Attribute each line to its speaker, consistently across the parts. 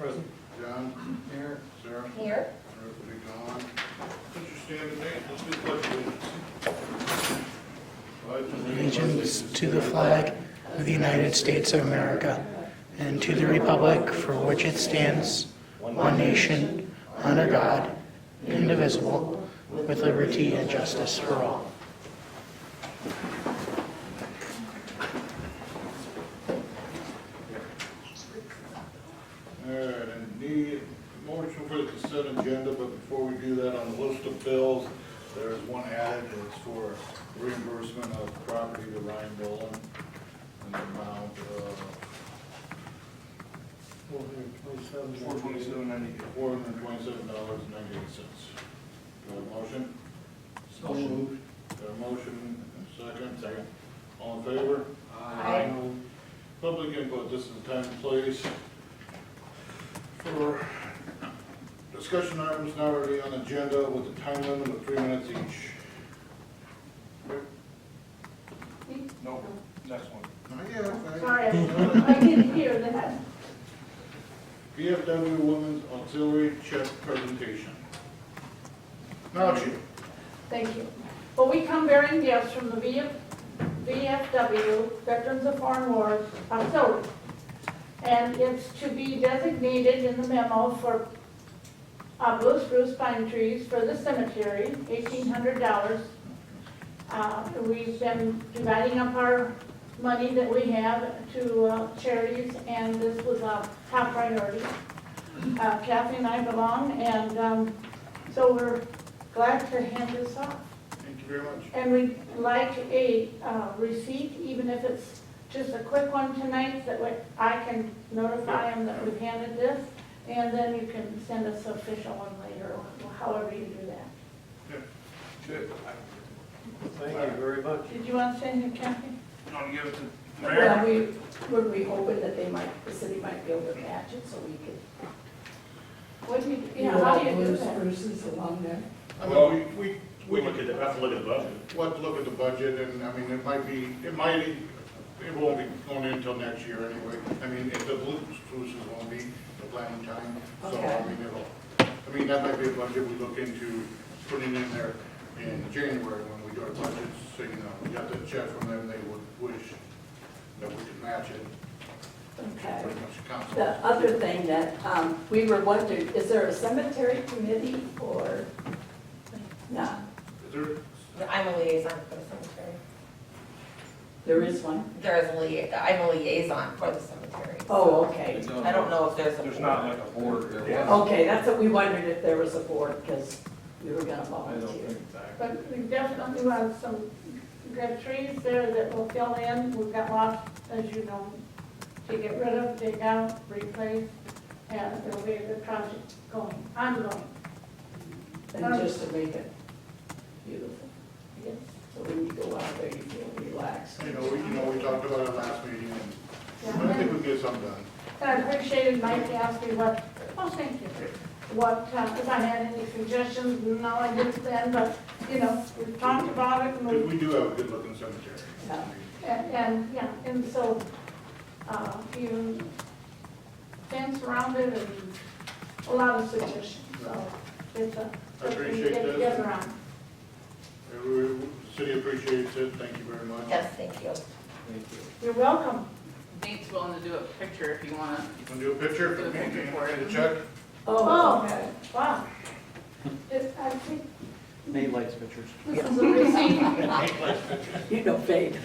Speaker 1: Present.
Speaker 2: John?
Speaker 1: Here.
Speaker 2: Sarah?
Speaker 3: Here.
Speaker 2: Everybody gone? Put your standing name, let's do the pledge allegiance.
Speaker 4: Allegiance to the flag of the United States of America and to the republic for which it stands, one nation, under God, indivisible, with liberty and justice for all.
Speaker 2: All right, I need a motion for the consent agenda, but before we do that, on the list of bills, there's one added, it's for reimbursement of property to Ryan Dolan in the amount of $427.98. Do I have a motion?
Speaker 1: So moved.
Speaker 2: Got a motion and a second? Second. All in favor?
Speaker 3: Aye.
Speaker 2: Public input, this is the time and place for discussion items not already on the agenda with a time limit of 3 minutes each.
Speaker 1: No, next one.
Speaker 2: Not yet, okay.
Speaker 5: Sorry, I didn't hear that.
Speaker 2: VFW Women's Auxiliary Check Presentation. Now, Chief.
Speaker 5: Thank you. Well, we come bearing gifts from the VFW, Veterans of Foreign Wars Auxiliary. And it's to be designated in the memo for blue spruce pine trees for the cemetery, $1,800. We've been dividing up our money that we have to charities, and this was a top priority. Kathy and I belong, and so we're glad to hand this off.
Speaker 2: Thank you very much.
Speaker 5: And we'd like a receipt, even if it's just a quick one tonight, that I can notify them that we've handed this, and then you can send us an official one later, or however you do that.
Speaker 1: Good. Thank you very much.
Speaker 5: Did you want to say anything, Kathy?
Speaker 1: You want to give it to
Speaker 6: Well, we hoping that the city might be able to match it so we could.
Speaker 5: What do you, yeah, how do you do that?
Speaker 6: Spruces along there.
Speaker 2: I mean, we
Speaker 7: We have to look at the budget.
Speaker 2: Let's look at the budget, and I mean, it won't be going in until next year anyway. I mean, if the blue spruces won't be the planning time, so
Speaker 6: Okay.
Speaker 2: I mean, that might be a budget we look into putting in there in January when we do our budgets, so, we got the check from them, they would wish that we could match it,
Speaker 6: Okay.
Speaker 2: pretty much council.
Speaker 6: The other thing that we were wondering, is there a cemetery committee or no?
Speaker 2: Is there,
Speaker 3: I'm a liaison for the cemetery.
Speaker 6: There is one?
Speaker 3: I'm a liaison for the cemetery.
Speaker 6: Oh, okay.
Speaker 3: I don't know if there's a.
Speaker 1: There's not like a board there.
Speaker 2: Yeah.
Speaker 6: Okay, that's what we wondered, if there was a board, because we were gonna
Speaker 1: I don't
Speaker 6: volunteer.
Speaker 1: think that.
Speaker 5: But we definitely have some good trees there that will fill in. We've got lots, as you know, to get rid of, take out, replace, and it'll be a good project ongoing.
Speaker 6: And just to make it beautiful,
Speaker 5: Yes.
Speaker 6: so when you go out there, you feel relaxed.
Speaker 2: we talked about it last meeting, and I think we can get something done.
Speaker 5: And I appreciated Mike asked me thank you. What, if I had any suggestions, no, I didn't then, but, we've talked about it, and
Speaker 2: We do have a good looking cemetery.
Speaker 6: Yeah.
Speaker 5: and so, you fence around it and a lot of suggestions, so it's a.
Speaker 2: I appreciate
Speaker 5: get
Speaker 2: this.
Speaker 5: together on.
Speaker 2: The city appreciates it, thank you very much.
Speaker 3: Yes, thank you.
Speaker 1: Thank you.
Speaker 5: You're welcome.
Speaker 8: Nate's willing to do a picture if you want to.
Speaker 2: You can do a picture
Speaker 8: Do a
Speaker 2: for me,
Speaker 8: picture for
Speaker 2: and
Speaker 8: it.
Speaker 2: a check.
Speaker 6: Oh, okay.
Speaker 5: Wow. I think
Speaker 4: Nate likes pictures.
Speaker 5: this is a receipt.
Speaker 6: You know, Fade.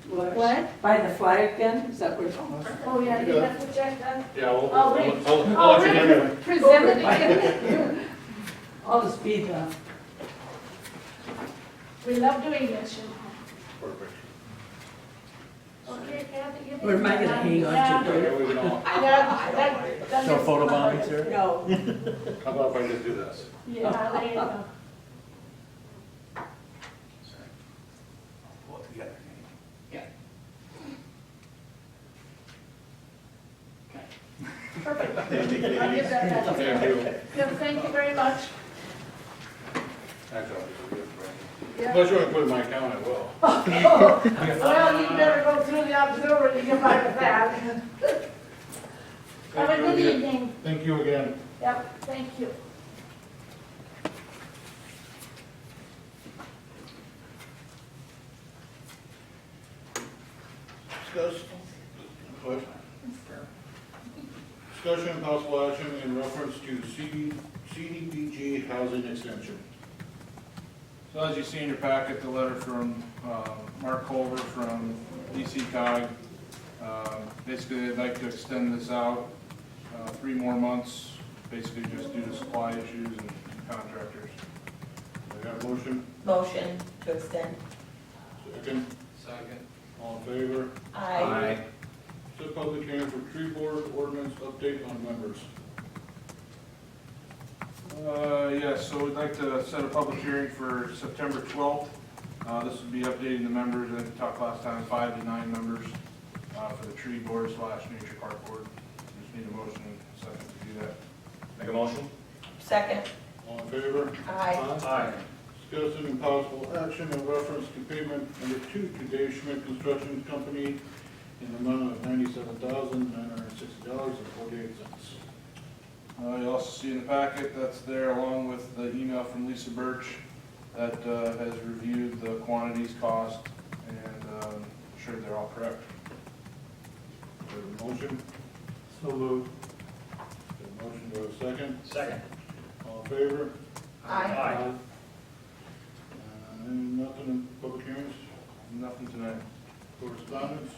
Speaker 5: What?
Speaker 6: By the flag then, is that where it's on?
Speaker 5: Oh, yeah, you have to check that.
Speaker 2: Yeah,
Speaker 5: Oh, wait.
Speaker 2: I'll let you know.
Speaker 5: Present it again.
Speaker 6: I'll just be the.
Speaker 5: We love doing this,
Speaker 2: Perfect.
Speaker 5: Okay, Kathy, give me.
Speaker 6: Where am I gonna hang on to,
Speaker 5: Yeah.
Speaker 6: Dave?
Speaker 2: We can all-
Speaker 5: That
Speaker 4: No
Speaker 5: gets
Speaker 4: photo
Speaker 5: my
Speaker 4: bombing,
Speaker 5: heart.
Speaker 4: sir?
Speaker 6: No.
Speaker 2: How about if I just do this?
Speaker 5: Yeah, there you go.
Speaker 7: Pull it together.
Speaker 5: Perfect. I'll give that back to you.
Speaker 2: Thank you.
Speaker 5: Yeah, thank you very much.
Speaker 2: Actually, I'll just do it, right?
Speaker 5: Yeah.
Speaker 2: Unless you want to put it in my account, I will.
Speaker 5: Well, you better go through the auxiliary to get by with that. Have a good evening.
Speaker 2: Thank you again.
Speaker 5: Yep, thank you.
Speaker 2: Discussion and possible action in reference to CDBG Housing Extension.
Speaker 9: So as you see in your packet, the letter from Mark Culver from DC COG. Basically, they'd like to extend this out 3 more months, basically just due to supply issues and contractors.
Speaker 2: I got a motion?
Speaker 3: Motion to extend.
Speaker 2: Second?
Speaker 9: Second.
Speaker 2: All in favor?
Speaker 3: Aye.
Speaker 2: Set public hearing for tree board ordinance update on members.
Speaker 9: Yes, so we'd like to set a public hearing for September 12th. This would be updating the members, I think we talked last time, 5 to 9 members for the tree board / nature park board. Just need a motion and a second to do that.
Speaker 7: Make a motion?
Speaker 3: Second.
Speaker 2: All in favor?
Speaker 3: Aye.
Speaker 7: Aye.
Speaker 2: Discussion and possible action in reference to payment number 2 to Dave Schmitt Construction Company in the amount of $97,960.48.
Speaker 9: You also see in the packet, that's there along with the email from Lisa Birch that has reviewed the quantities, cost, and assured they're all correct.
Speaker 2: Is there a motion?
Speaker 1: So moved.
Speaker 2: Is there a motion, do I have a second?
Speaker 7: Second.
Speaker 2: All in favor?
Speaker 3: Aye.
Speaker 2: Nothing in public hearings?
Speaker 9: Nothing tonight.
Speaker 2: Correspondence?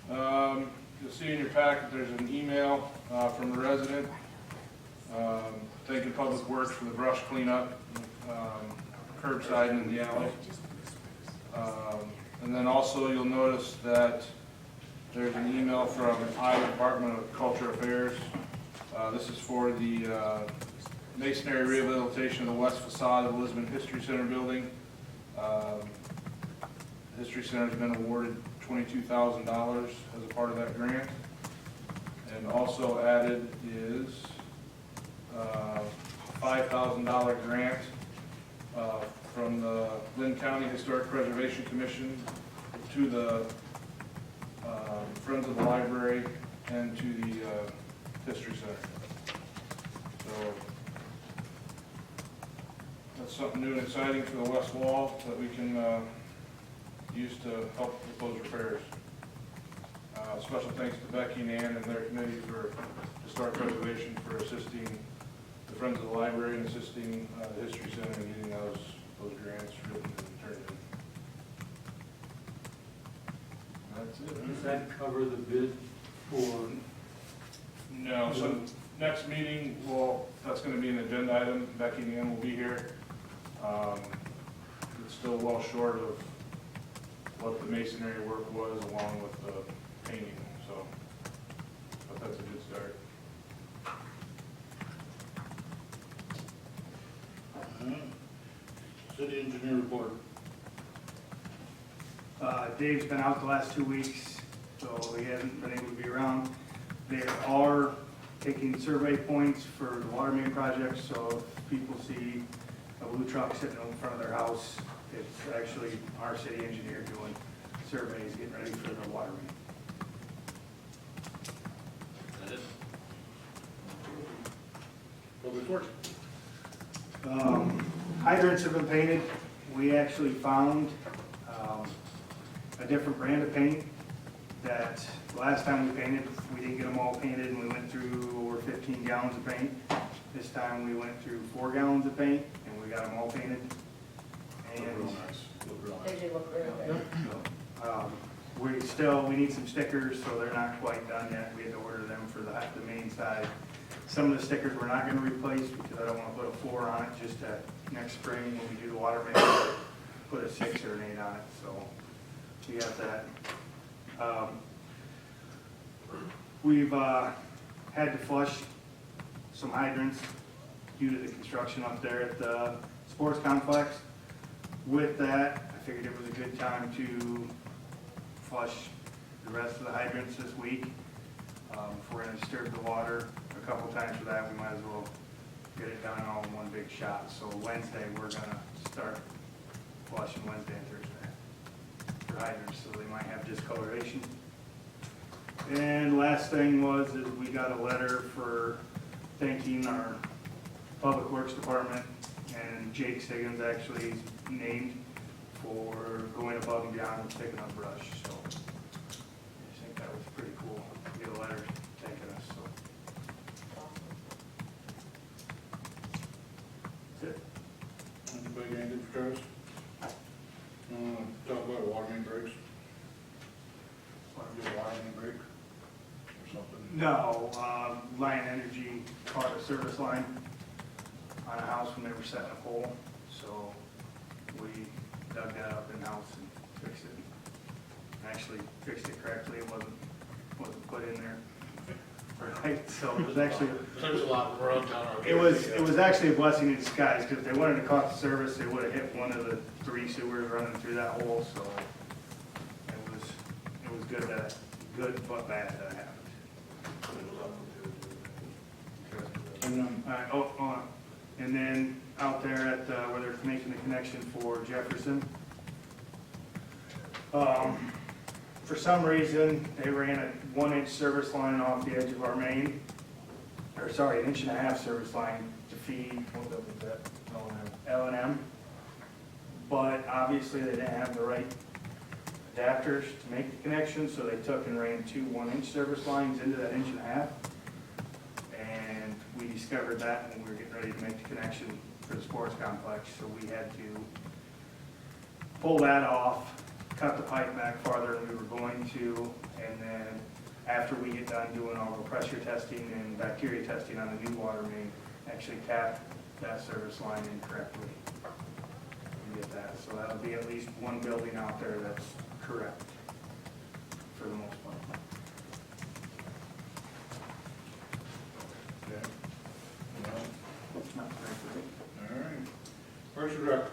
Speaker 9: You'll see in your packet, there's an email from the resident thanking Public Works for the brush cleanup, curbside in the alley. And then also you'll notice that there's an email from Iowa Department of Cultural Affairs. This is for the masonry rehabilitation of the west facade of the Lisbon History Center building. The History Center has been awarded $22,000 as a part of that grant. And also added is $5,000 grant from the Lynn County Historic Preservation Commission to the Friends of the Library and to the History Center. So that's something new and exciting for the west wall that we can use to help with those repairs. Special thanks to Becky and Ann and their committee for historic preservation for assisting the Friends of the Library and assisting the History Center in getting those grants written and turned in. That's it.
Speaker 1: Does that cover the bid for?
Speaker 9: No, so next meeting, well, that's going to be an agenda item. Becky and Ann will be here. It's still well short of what the masonry work was along with the painting, so, but that's a good start.
Speaker 2: City engineer report.
Speaker 10: Dave's been out the last 2 weeks, so he hasn't been able to be around. They are taking survey points for the water main project, so if people see a blue truck sitting in front of their house, it's actually our city engineer doing surveys, getting ready for the water main.
Speaker 2: Public works.
Speaker 10: Hydrants have been painted. We actually found a different brand of paint that last time we painted, we didn't get them all painted and we went through over 15 gallons of paint. This time we went through 4 gallons of paint and we got them all painted. And
Speaker 2: Look real nice. Look real nice.
Speaker 3: They do look really good.
Speaker 10: we need some stickers, so they're not quite done yet. We had to order them for the main side. Some of the stickers we're not going to replace because I don't want to put a 4 on it, just next spring when we do the water main, put a 6 or an 8 on it, so we got that. We've had to flush some hydrants due to the construction up there at the sports complex. With that, I figured it was a good time to flush the rest of the hydrants this week. If we're going to disturb the water a couple times for that, we might as well get it done all in one big shot. So Wednesday, we're going to start flushing Wednesday and Thursday for hydrants, so they might have discoloration. And last thing was, is we got a letter for thanking our Public Works Department, and Jake Stiggins actually is named for going above and beyond and picking up brush, so I think that was pretty cool, to get a letter thanking us, so. That's it.
Speaker 2: Anybody got anything for Travis? Talk about water main breaks? Want to do a water main break or something?
Speaker 10: No, Lion Energy caught a service line on a house when they were setting a pole, so we dug that up in-house and fixed it. Actually fixed it correctly, it wasn't put in there. Right, so it was actually,
Speaker 2: There's a lot of roads down our.
Speaker 10: it was actually a blessing in disguise, because if they wanted to caught the service, they would have hit one of the 3 sewers running through that hole, so it was good but bad that happened. And then out there at, where they're making the connection for Jefferson, for some reason, they ran a 1-inch service line off the edge of our main, or sorry, 1.5 inch service line to feed, what was that, L&M. But obviously they didn't have the right adapters to make the connection, so they took and ran 2 1-inch service lines into that 1.5 inch. And we discovered that when we were getting ready to make the connection for the sports complex, so we had to pull that off, cut the pipe back farther than we were going to, and then after we get done doing all the pressure testing and bacteria testing on the new water main, actually tap that service line incorrectly. We get that, so that'll be at least one building out there that's correct for the most part.
Speaker 2: Okay.
Speaker 10: Not correct.
Speaker 2: All right. Where's your rep?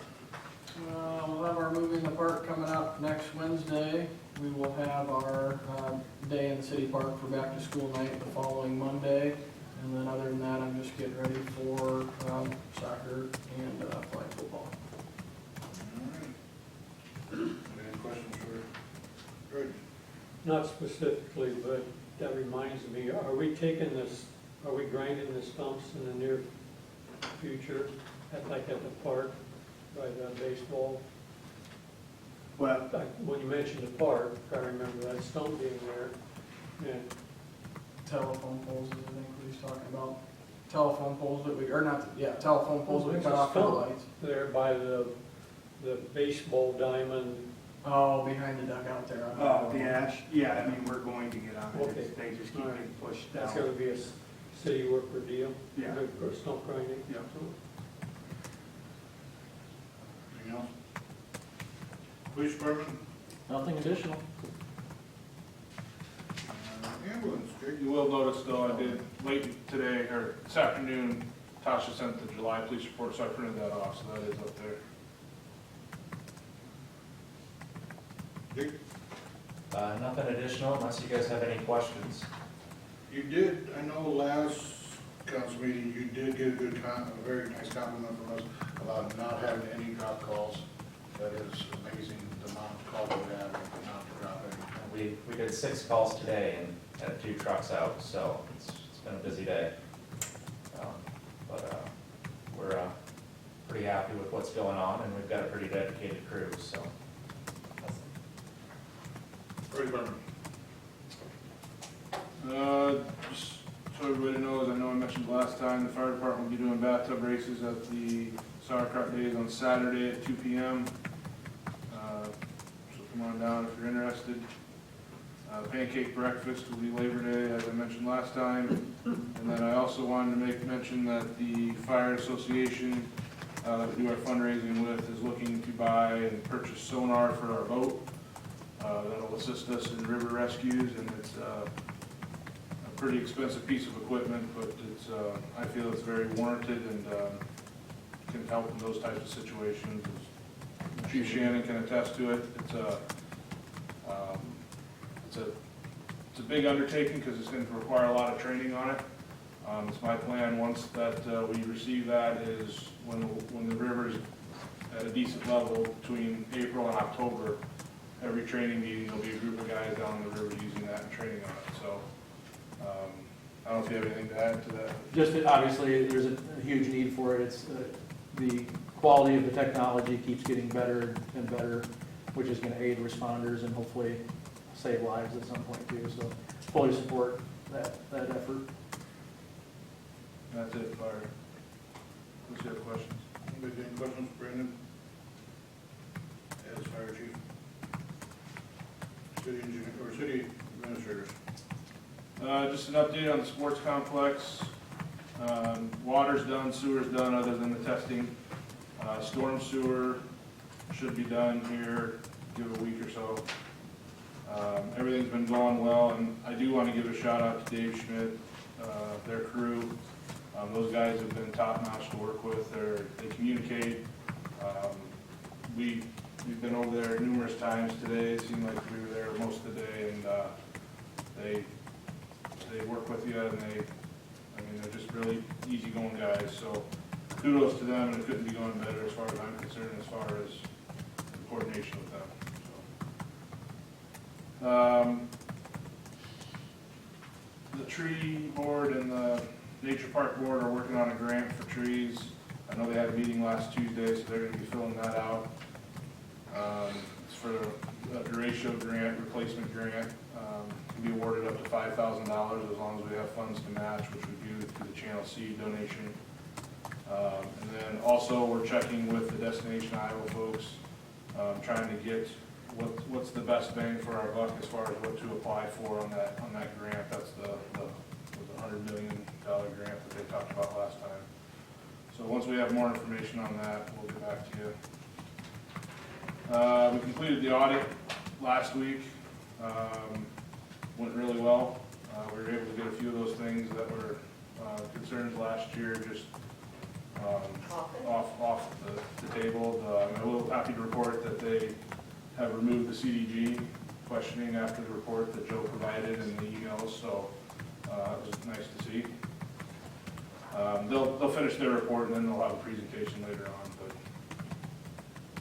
Speaker 11: We'll have our Moving the Park coming up next Wednesday. We will have our day in the city park for back to school night the following Monday. And then other than that, I'm just getting ready for soccer and flag football.
Speaker 2: All right. Any questions for Greg?
Speaker 1: Not specifically, but that reminds me, are we grinding the stumps in the near future, at the park, by the baseball?
Speaker 10: Well,
Speaker 1: When you mentioned the park, I remember that stump being there, and
Speaker 11: Telephone poles, I think we was talking about. Telephone poles that we, or not, yeah, telephone poles that we cut off for the lights.
Speaker 1: there by the baseball diamond.
Speaker 11: Oh, behind the dugout there.
Speaker 10: oh, the ash, yeah, I mean, we're going to get on it,
Speaker 1: Okay.
Speaker 10: they just keep
Speaker 1: All right.
Speaker 10: getting pushed
Speaker 1: That's
Speaker 10: down.
Speaker 1: gonna be a city worker deal?
Speaker 10: Yeah.
Speaker 1: For stump grinding?
Speaker 10: Yeah.
Speaker 2: Anything else? Police department?
Speaker 11: Nothing additional.
Speaker 2: Ambulance, Greg?
Speaker 9: You will notice though, I did late today, or this afternoon, Tasha sent the July police report, so I printed that off, so that is up there.
Speaker 2: Dick?
Speaker 12: Nothing additional unless you guys have any questions.
Speaker 2: You did, I know last council meeting, you did get a very nice compliment from us about not having any drop calls. That is amazing, the amount of calls we have, and not dropping.
Speaker 12: We did 6 calls today and had 2 trucks out, so it's been a busy day. But we're pretty happy with what's going on, and we've got a pretty dedicated crew, so.
Speaker 2: Fire department?
Speaker 9: Just so everybody knows, I know I mentioned last time, the fire department will be doing bathtub races at the Sauerkraut Days on Saturday at 2 p.m. So come on down if you're interested. Pancake breakfast will be Labor Day, as I mentioned last time. And then I also wanted to make mention that the fire association that we do our fundraising with is looking to buy and purchase sonar for our boat. That'll assist us in river rescues, and it's a pretty expensive piece of equipment, but it's, I feel it's very warranted and can help in those types of situations. Chief Shannon can attest to it. It's a big undertaking because it's going to require a lot of training on it. It's my plan, once that we receive that, is when the river's at a decent level between April and October, every training meeting, there'll be a group of guys down the river using that and training on it, so. I don't know if you have anything to add to that.
Speaker 13: Just that obviously, there's a huge need for it. It's, the quality of the technology keeps getting better and better, which is gonna aid responders and hopefully save lives at some point too. So fully support that effort.
Speaker 9: That's it, fire. Unless you have questions.
Speaker 2: Anybody got any questions for Brandon? As fire chief? City engineer, or city administrators?
Speaker 9: Just an update on the sports complex. Water's done, sewer's done, other than the testing. Storm sewer should be done here, give it a week or so. Everything's been going well, and I do want to give a shout out to Dave Schmitt, their crew. Those guys have been top notch to work with. They communicate. We've been over there numerous times today. It seemed like we were there most of the day, and they work with you, and they're just really easygoing guys. So kudos to them, and it couldn't be going better as far as I'm concerned, as far as the coordination with them. The tree board and the nature park board are working on a grant for trees. I know they had a meeting last Tuesday, so they're going to be filling that out. It's for a Duratio grant, replacement grant. Can be awarded up to $5,000 as long as we have funds to match, which we do through the Channel C donation. And then also we're checking with the Destination Iowa folks, trying to get what's the best bang for our buck as far as what to apply for on that grant. That's the $100 million grant that they talked about last time. So once we have more information on that, we'll get back to you. We completed the audit last week. Went really well. We were able to get a few of those things that were concerns last year just off the table. I'm a little happy to report that they have removed the CDG questioning after the report that Joe provided in the emails, so it was nice to see. They'll finish their report and then they'll have a presentation later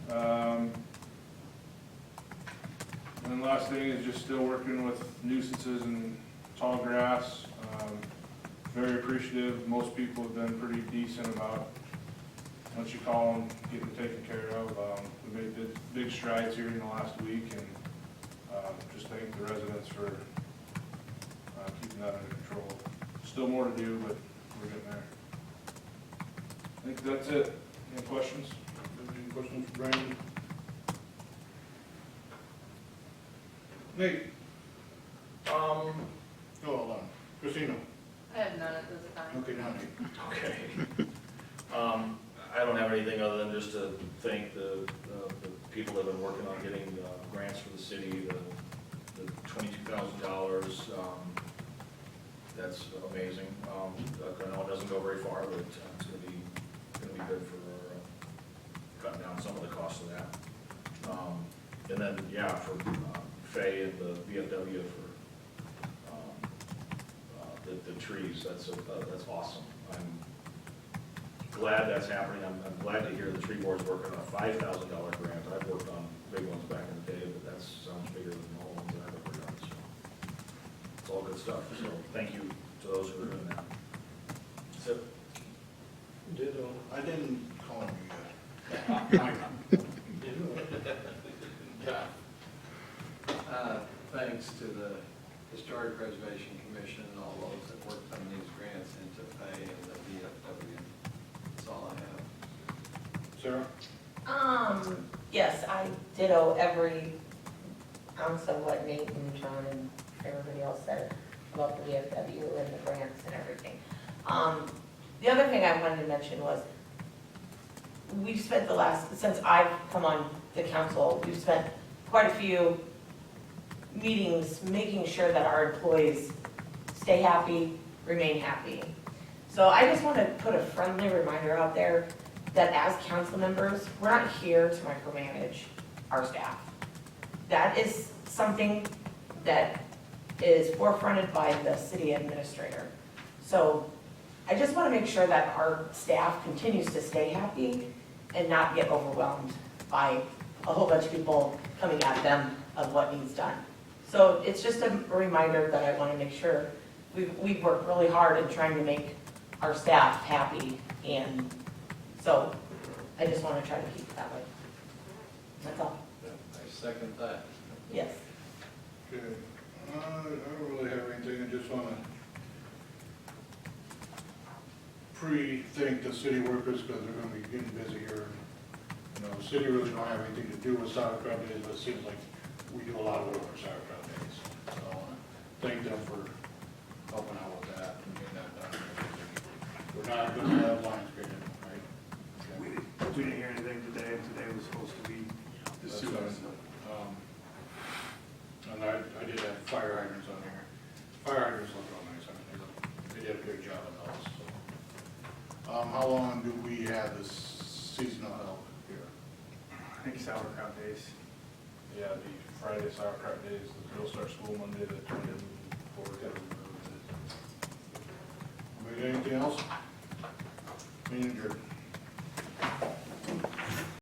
Speaker 9: on. And then last thing is just still working with nuisances and tall grass. Very appreciative. Most people have been pretty decent about, once you call them, getting taken care of. We made big strides here in the last week, and just thank the residents for keeping that under control. Still more to do, but we're getting there. I think that's it. Any questions?
Speaker 2: Any questions for Brandon? Nate? No, hold on. Christina?
Speaker 8: I have none at this time.
Speaker 2: Okay, now Nate.
Speaker 7: Okay. I don't have anything other than just to thank the people that have been working on getting grants for the city, the $22,000. That's amazing. I know it doesn't go very far, but it's going to be good for cutting down some of the costs of that. And then, yeah, for Faye and the VFW for the trees, that's awesome. I'm glad that's happening. I'm glad to hear the tree board's working on a $5,000 grant. I've worked on big ones back in the day, but that sounds bigger than all the ones I've ever done. So it's all good stuff. So thank you to those who are doing that. That's it.
Speaker 1: Ditto.
Speaker 2: I didn't call him
Speaker 1: Ditto.
Speaker 2: yet.
Speaker 14: Thanks to the Historic Preservation Commission and all those that worked on these grants, and to Faye and the VFW. That's all I have.
Speaker 2: Sarah?
Speaker 3: Yes, I ditto every ounce of what Nate and John and everybody else said about the VFW and the grants and everything. The other thing I wanted to mention was, we've spent since I've come on the council, we've spent quite a few meetings making sure that our employees stay happy, remain happy. So I just want to put a friendly reminder out there that as council members, we're not here to micromanage our staff. That is something that is forefronted by the city administrator. So I just want to make sure that our staff continues to stay happy and not get overwhelmed by a whole bunch of people coming at them of what needs done. So it's just a reminder that I want to make sure, we've worked really hard in trying to make our staff happy, and so I just want to try to keep it that way. That's all.
Speaker 14: I second that.
Speaker 3: Yes.
Speaker 2: Okay, I don't really have anything, I just wanna pre-thank the city workers, because they're gonna be getting busier. You know, the city really don't have anything to do with sauerkraut days, but it seems like we do a lot of work for sauerkraut days. So I wanna thank them for helping out with that and getting that done. We're not gonna have lines graded, right? Okay.
Speaker 10: We didn't hear anything today, and today was supposed to be the
Speaker 2: That's
Speaker 10: soonest.
Speaker 2: fine. And I did have fire hydrants on here. Fire hydrants look real nice, I mean, they did a good job on those, so. How long do we have this seasonal help here?
Speaker 10: I think sauerkraut days.
Speaker 9: Yeah, the Friday sauerkraut days, the girls start school Monday, the 24th.
Speaker 2: Anybody got anything else? Meeting adjourned.